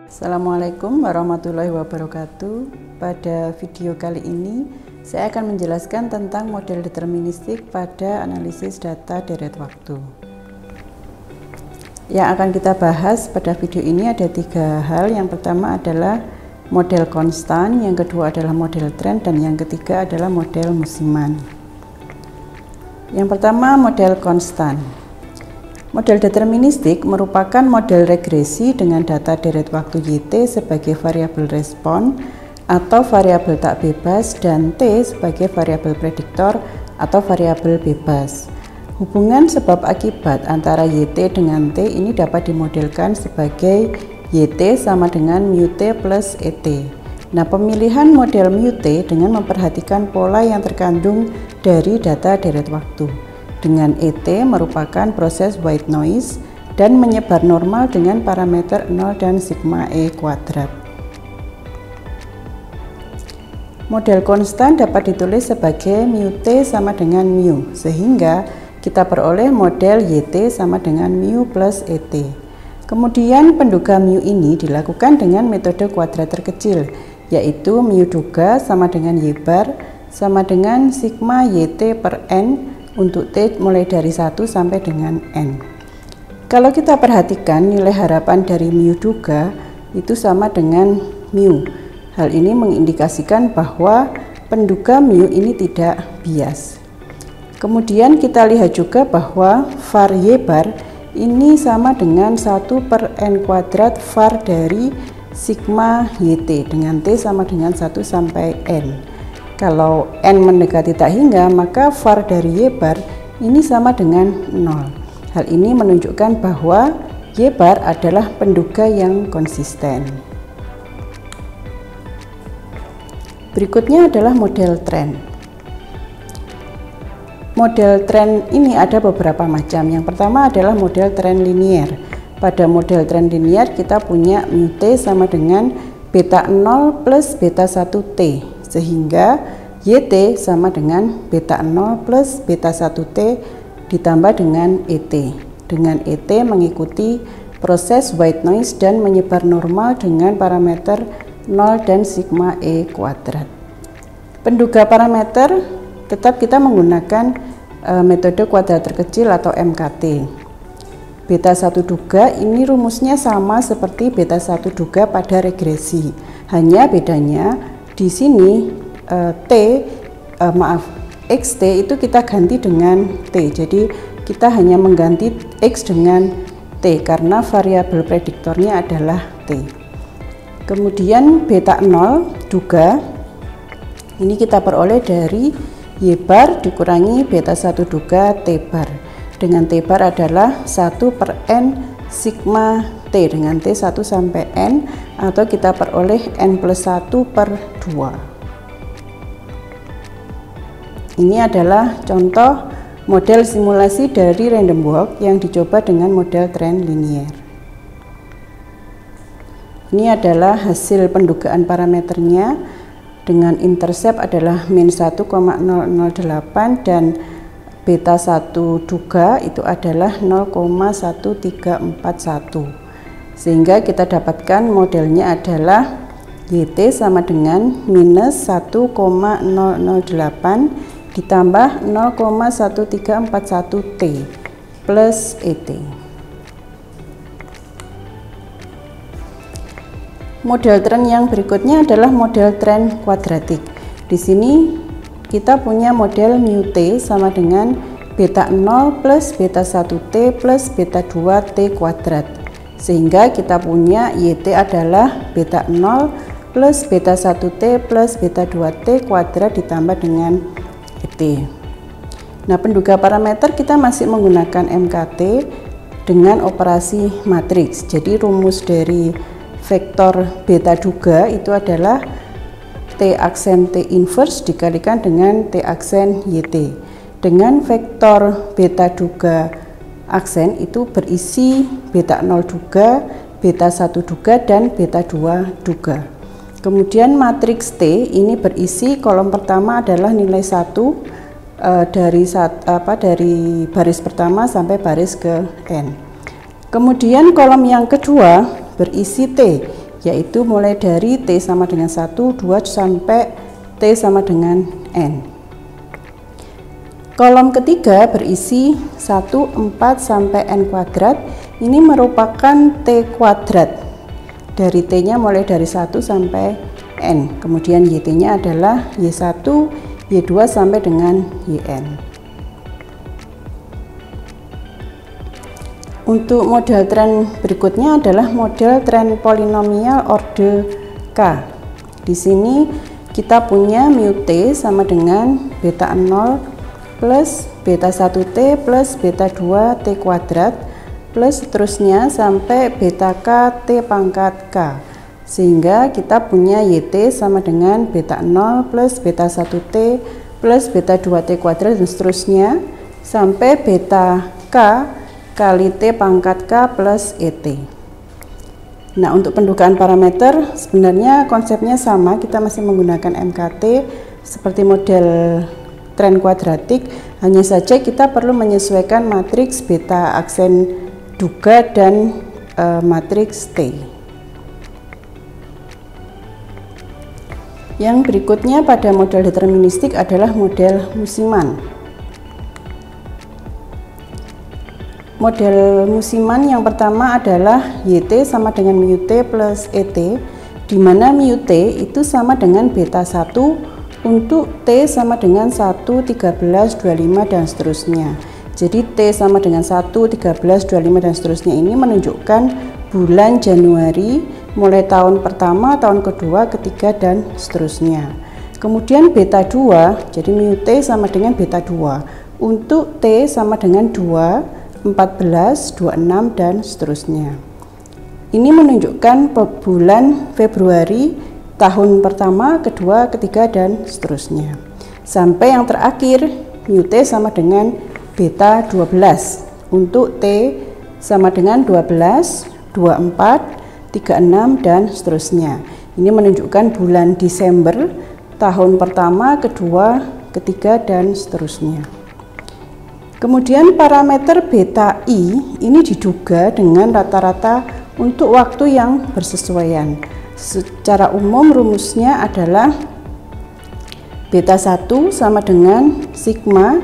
Assalamualaikum warahmatullahi wabarakatuh. Pada video kali ini saya akan menjelaskan tentang model deterministik pada analisis data deret waktu. Yang akan kita bahas pada video ini ada tiga hal. Yang pertama adalah model konstan, yang kedua adalah model tren, dan yang ketiga adalah model musiman. Yang pertama, model konstan. Model deterministik merupakan model regresi dengan data deret waktu YT sebagai variabel respon atau variabel tak bebas dan T sebagai variabel prediktor atau variabel bebas. Hubungan sebab akibat antara YT dengan T ini dapat dimodelkan sebagai YT sama dengan mu T plus ET. Nah, pemilihan model mu T dengan memperhatikan pola yang terkandung dari data deret waktu. Dengan ET merupakan proses white noise dan menyebar normal dengan parameter 0 dan sigma E kuadrat. Model konstan dapat ditulis sebagai mu T sama dengan mu, sehingga kita peroleh model YT sama dengan mu plus ET. Kemudian penduga mu ini dilakukan dengan metode kuadrat terkecil, yaitu mu duga sama dengan Y bar sama dengan sigma YT per N untuk T mulai dari 1 sampai dengan N. Kalau kita perhatikan nilai harapan dari mu duga itu sama dengan mu. Hal ini mengindikasikan bahwa penduga mu ini tidak bias. Kemudian kita lihat juga bahwa var Y bar ini sama dengan 1 per N kuadrat var dari sigma YT dengan T sama dengan 1 sampai N. Kalau N mendekati tak hingga, maka var dari Y bar ini sama dengan 0. Hal ini menunjukkan bahwa Y bar adalah penduga yang konsisten. Berikutnya adalah model tren. Model tren ini ada beberapa macam. Yang pertama adalah model tren linier. Pada model tren linier kita punya mu T sama dengan beta 0 plus beta 1 T, sehingga YT sama dengan beta 0 plus beta 1 T ditambah dengan ET. Dengan ET mengikuti proses white noise dan menyebar normal dengan parameter 0 dan sigma E kuadrat. Penduga parameter tetap kita menggunakan metode kuadrat terkecil atau MKT. Beta 1 duga ini rumusnya sama seperti beta 1 duga pada regresi. Hanya bedanya di sini XT itu kita ganti dengan T. Jadi kita hanya mengganti X dengan T karena variabel prediktornya adalah T. Kemudian beta 0 duga ini kita peroleh dari Y bar dikurangi beta 1 duga T bar. Dengan T bar adalah 1 per N sigma T dengan T 1 sampai N, atau kita peroleh N plus 1 per 2. Ini adalah contoh model simulasi dari random walk yang dicoba dengan model tren linier. Ini adalah hasil pendugaan parameternya dengan intercept adalah min 1,008 dan beta 1 duga itu adalah 0,1341, sehingga kita dapatkan modelnya adalah YT sama dengan minus 1,008 ditambah 0,1341 T plus ET. Model tren yang berikutnya adalah model tren kuadratik. Di sini kita punya model mu T sama dengan beta 0 plus beta 1 T plus beta 2 T kuadrat, sehingga kita punya YT adalah beta 0 plus beta 1 T plus beta 2 T kuadrat ditambah dengan ET. Nah, penduga parameter kita masih menggunakan MKT dengan operasi matriks. Jadi rumus dari vektor beta duga itu adalah T aksen T inverse dikalikan dengan T aksen YT. Dengan vektor beta duga aksen itu berisi beta 0 duga, beta 1 duga, dan beta 2 duga. Kemudian matriks T ini berisi kolom pertama adalah nilai 1 dari baris pertama sampai baris ke N. Kemudian kolom yang kedua berisi T yaitu mulai dari T sama dengan 1, 2 sampai T sama dengan N. Kolom ketiga berisi 1, 4 sampai N kuadrat. Ini merupakan T kuadrat. Dari T-nya mulai dari 1 sampai N. Kemudian YT-nya adalah Y1, Y2 sampai dengan YN. Untuk model tren berikutnya adalah model tren polinomial orde K. Di sini kita punya mu T sama dengan beta 0 plus beta 1T plus beta 2T kuadrat plus seterusnya sampai beta K T pangkat K. Sehingga kita punya YT sama dengan beta 0 plus beta 1T plus beta 2T kuadrat dan seterusnya sampai beta K kali T pangkat K plus ET. Nah, untuk pendugaan parameter sebenarnya konsepnya sama, kita masih menggunakan MKT seperti model tren kuadratik, hanya saja kita perlu menyesuaikan matriks beta aksen duga dan matriks T. Yang berikutnya pada model deterministik adalah model musiman. Model musiman yang pertama adalah YT sama dengan mu T plus ET, di mana mu T itu sama dengan beta 1 untuk T sama dengan 1, 13, 25 dan seterusnya. Jadi T sama dengan 1, 13, 25 dan seterusnya ini menunjukkan bulan Januari mulai tahun pertama, tahun kedua, ketiga dan seterusnya. Kemudian beta 2, jadi mu T sama dengan beta 2 untuk T sama dengan 2, 14, 26 dan seterusnya. Ini menunjukkan bulan Februari tahun pertama, kedua, ketiga dan seterusnya. Sampai yang terakhir mu T sama dengan beta 12 untuk T sama dengan 12, 24, 36 dan seterusnya. Ini menunjukkan bulan Desember tahun pertama, kedua, ketiga dan seterusnya. Kemudian parameter beta I ini diduga dengan rata-rata untuk waktu yang bersesuaian. Secara umum rumusnya adalah beta 1 sama dengan sigma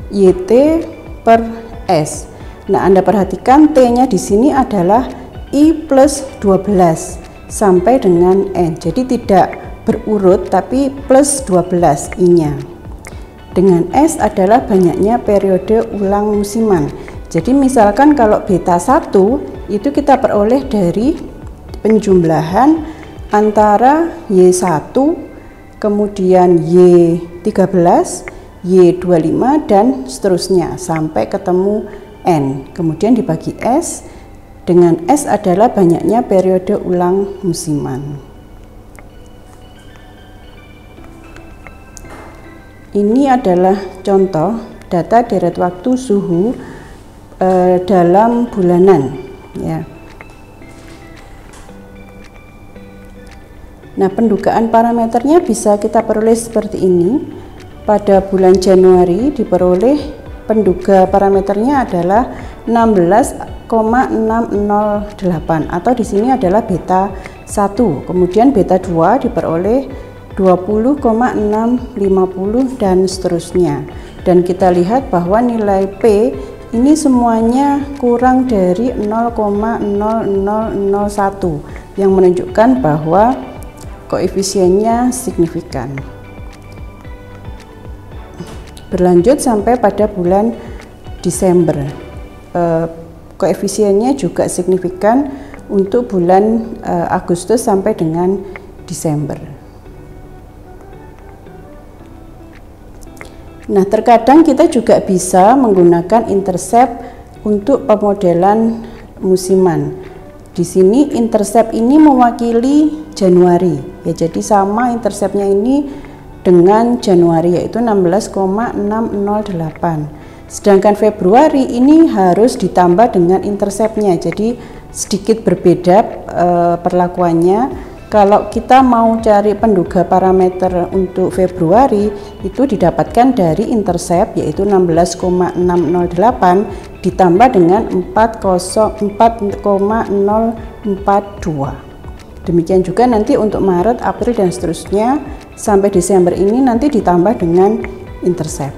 YT per S. Nah, Anda perhatikan T-nya di sini adalah I plus 12 sampai dengan N. Jadi tidak berurut tapi plus 12 I-nya. Dengan S adalah banyaknya periode ulang musiman. Jadi misalkan kalau beta 1 itu kita peroleh dari penjumlahan antara Y1, kemudian Y13, Y25 dan seterusnya sampai ketemu N. Kemudian dibagi S, dengan S adalah banyaknya periode ulang musiman. Ini adalah contoh data deret waktu suhu dalam bulanan, ya. Nah, pendugaan parameternya bisa kita peroleh seperti ini. Pada bulan Januari diperoleh penduga parameternya adalah 16,608 atau di sini adalah beta 1. Kemudian beta 2 diperoleh 20,650 dan seterusnya. Dan kita lihat bahwa nilai P ini semuanya kurang dari 0,0001 yang menunjukkan bahwa koefisiennya signifikan. Berlanjut sampai pada bulan Desember, koefisiennya juga signifikan untuk bulan Agustus sampai dengan Desember. Nah, terkadang kita juga bisa menggunakan intercept untuk pemodelan musiman. Di sini intercept ini mewakili Januari, ya, jadi sama interceptnya ini dengan Januari yaitu 16,608. Sedangkan Februari ini harus ditambah dengan interceptnya, jadi sedikit berbeda perlakuannya. Kalau kita mau cari penduga parameter untuk Februari itu didapatkan dari intercept yaitu 16,608 ditambah dengan 4,042. Demikian juga nanti untuk Maret, April, dan seterusnya sampai Desember ini nanti ditambah dengan intercept.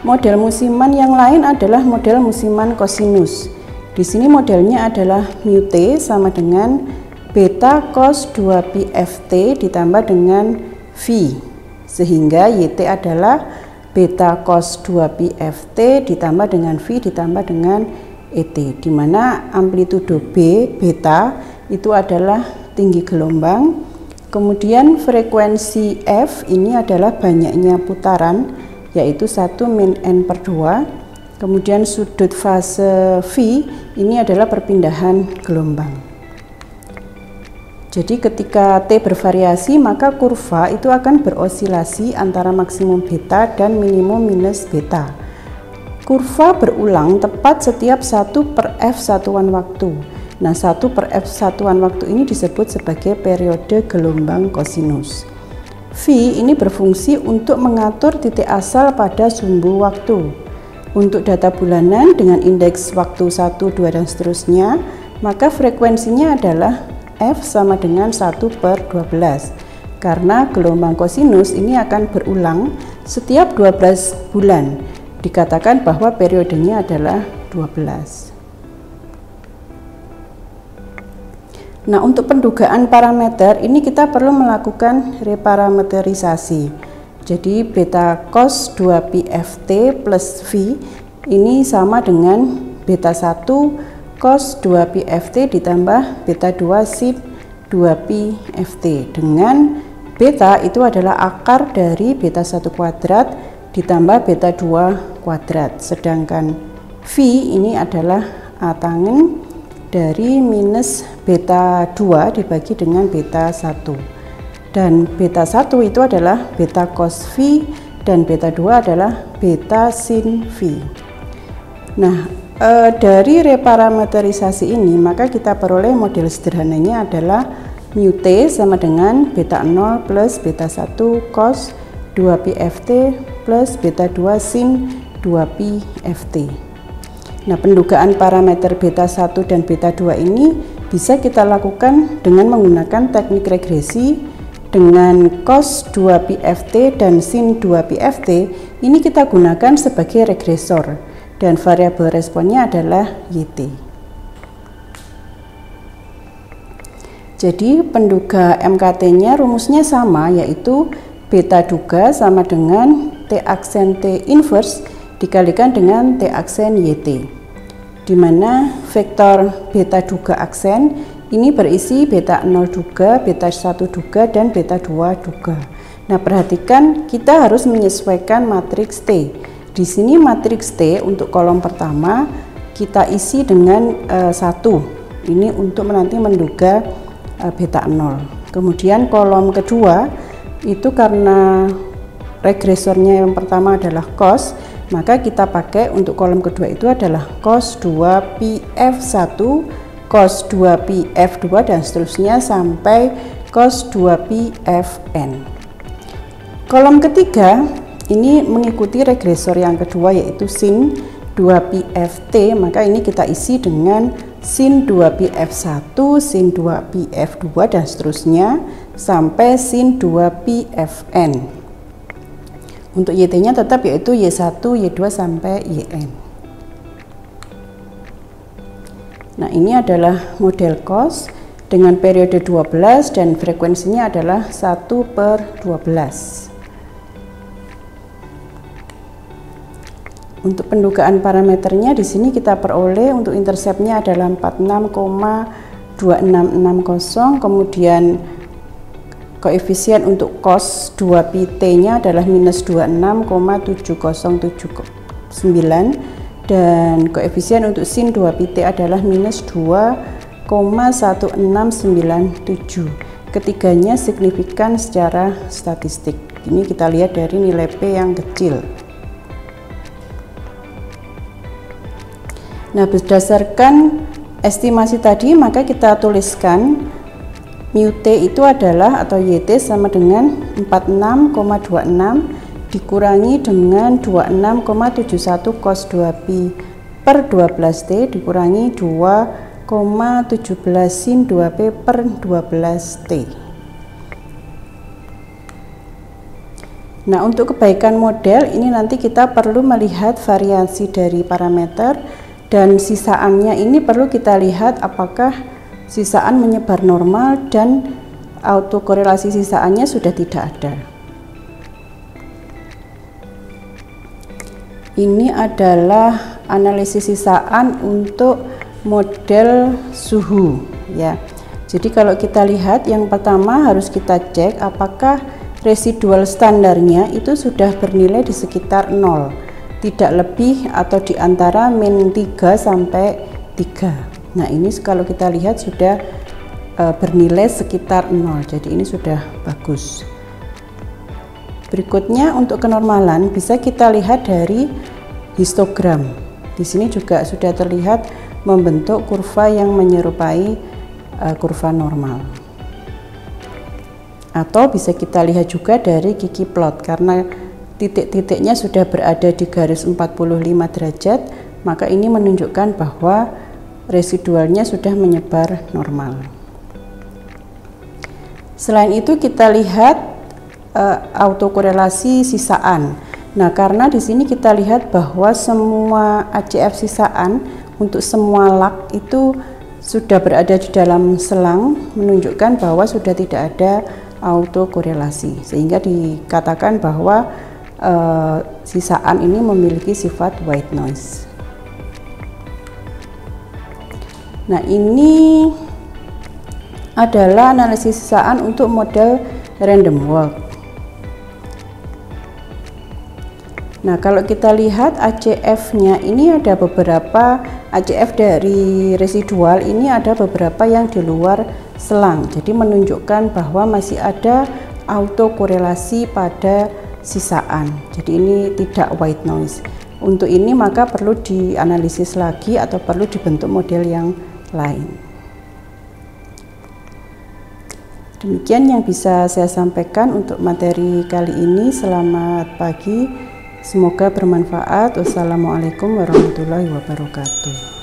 Model musiman yang lain adalah model musiman kosinus. Di sini modelnya adalah mu t sama dengan beta cos 2pi ft ditambah dengan v, sehingga yt adalah beta cos 2pi ft ditambah dengan v ditambah dengan et, di mana amplitudo B beta itu adalah tinggi gelombang, kemudian frekuensi F ini adalah banyaknya putaran yaitu 1 min n per 2, kemudian sudut fase V ini adalah perpindahan gelombang. Jadi ketika T bervariasi maka kurva itu akan berosilasi antara maksimum beta dan minimum minus beta. Kurva berulang tepat setiap 1 per F satuan waktu. Nah, 1 per F satuan waktu ini disebut sebagai periode gelombang kosinus. V ini berfungsi untuk mengatur titik asal pada sumbu waktu. Untuk data bulanan dengan indeks waktu 1, 2, dan seterusnya, maka frekuensinya adalah F sama dengan 1 per 12. Karena gelombang kosinus ini akan berulang setiap 12 bulan. Dikatakan bahwa periodenya adalah 12. Nah, untuk pendugaan parameter ini kita perlu melakukan reparameterisasi. Jadi beta cos 2pi ft plus v ini sama dengan beta 1 cos 2pi ft ditambah beta 2 sin 2pi ft, dengan beta itu adalah akar dari beta 1 kuadrat ditambah beta 2 kuadrat, sedangkan V ini adalah A tangen dari minus beta 2 dibagi dengan beta 1, dan beta 1 itu adalah beta cos V dan beta 2 adalah beta sin V. Nah, dari reparameterisasi ini maka kita peroleh model sederhananya adalah mu t sama dengan beta 0 plus beta 1 cos 2pi ft plus beta 2 sin 2pi ft. Nah, pendugaan parameter beta 1 dan beta 2 ini bisa kita lakukan dengan menggunakan teknik regresi. Dengan cos 2pi ft dan sin 2pi ft ini kita gunakan sebagai regresor dan variabel responnya adalah yt. Jadi penduga MKT-nya rumusnya sama, yaitu beta duga sama dengan T aksen T inverse dikalikan dengan T aksen YT, di mana vektor beta duga aksen ini berisi beta 0 duga, beta 1 duga, dan beta 2 duga. Nah, perhatikan kita harus menyesuaikan matriks T. Di sini matriks T untuk kolom pertama kita isi dengan 1. Ini untuk nanti menduga beta 0. Kemudian kolom kedua itu karena regresornya yang pertama adalah cos, maka kita pakai untuk kolom kedua itu adalah cos 2pi f1, cos 2pi f2, dan seterusnya sampai cos 2pi fn. Kolom ketiga ini mengikuti regresor yang kedua yaitu sin 2pi ft, maka ini kita isi dengan sin 2pi f1, sin 2pi f2, dan seterusnya sampai sin 2pi fn. Untuk yt-nya tetap yaitu y1, y2 sampai yn. Nah, ini adalah model cos dengan periode 12 dan frekuensinya adalah 1 per 12. Untuk pendugaan parameternya di sini kita peroleh untuk interceptnya adalah 46,2660, kemudian koefisien untuk cos 2pi t-nya adalah minus 26,7079, dan koefisien untuk sin 2pi t adalah minus 2,1697. Ketiganya signifikan secara statistik. Ini kita lihat dari nilai P yang kecil. Nah, berdasarkan estimasi tadi maka kita tuliskan mu t itu adalah atau yt sama dengan 46,26 dikurangi dengan 26,71 cos 2pi p per 12T dikurangi 2,17 sin 2P per 12T. Nah, untuk kebaikan model ini nanti kita perlu melihat variasi dari parameter, dan sisaannya ini perlu kita lihat apakah sisaan menyebar normal dan autokorelasi sisaannya sudah tidak ada. Ini adalah analisis sisaan untuk model suhu ya. Jadi kalau kita lihat, yang pertama harus kita cek apakah residual standarnya itu sudah bernilai di sekitar 0, tidak lebih atau di antara min 3 sampai 3. Nah, ini kalau kita lihat sudah bernilai sekitar 0, jadi ini sudah bagus. Berikutnya untuk kenormalan bisa kita lihat dari histogram. Di sini juga sudah terlihat membentuk kurva yang menyerupai kurva normal. Atau bisa kita lihat juga dari gigi plot, karena titik-titiknya sudah berada di garis 45 derajat, maka ini menunjukkan bahwa residualnya sudah menyebar normal. Selain itu kita lihat autokorelasi sisaan. Nah, karena di sini kita lihat bahwa semua ACF sisaan untuk semua lak itu sudah berada di dalam selang, menunjukkan bahwa sudah tidak ada autokorelasi, sehingga dikatakan bahwa sisaan ini memiliki sifat white noise. Nah, ini adalah analisis sisaan untuk model random walk. Nah, kalau kita lihat ACF-nya ini ada beberapa ACF dari residual, ini ada beberapa yang di luar selang, jadi menunjukkan bahwa masih ada autokorelasi pada sisaan. Jadi ini tidak white noise. Untuk ini maka perlu dianalisis lagi atau perlu dibentuk model yang lain. Demikian yang bisa saya sampaikan untuk materi kali ini. Selamat pagi, semoga bermanfaat. Wassalamualaikum warahmatullahi wabarakatuh.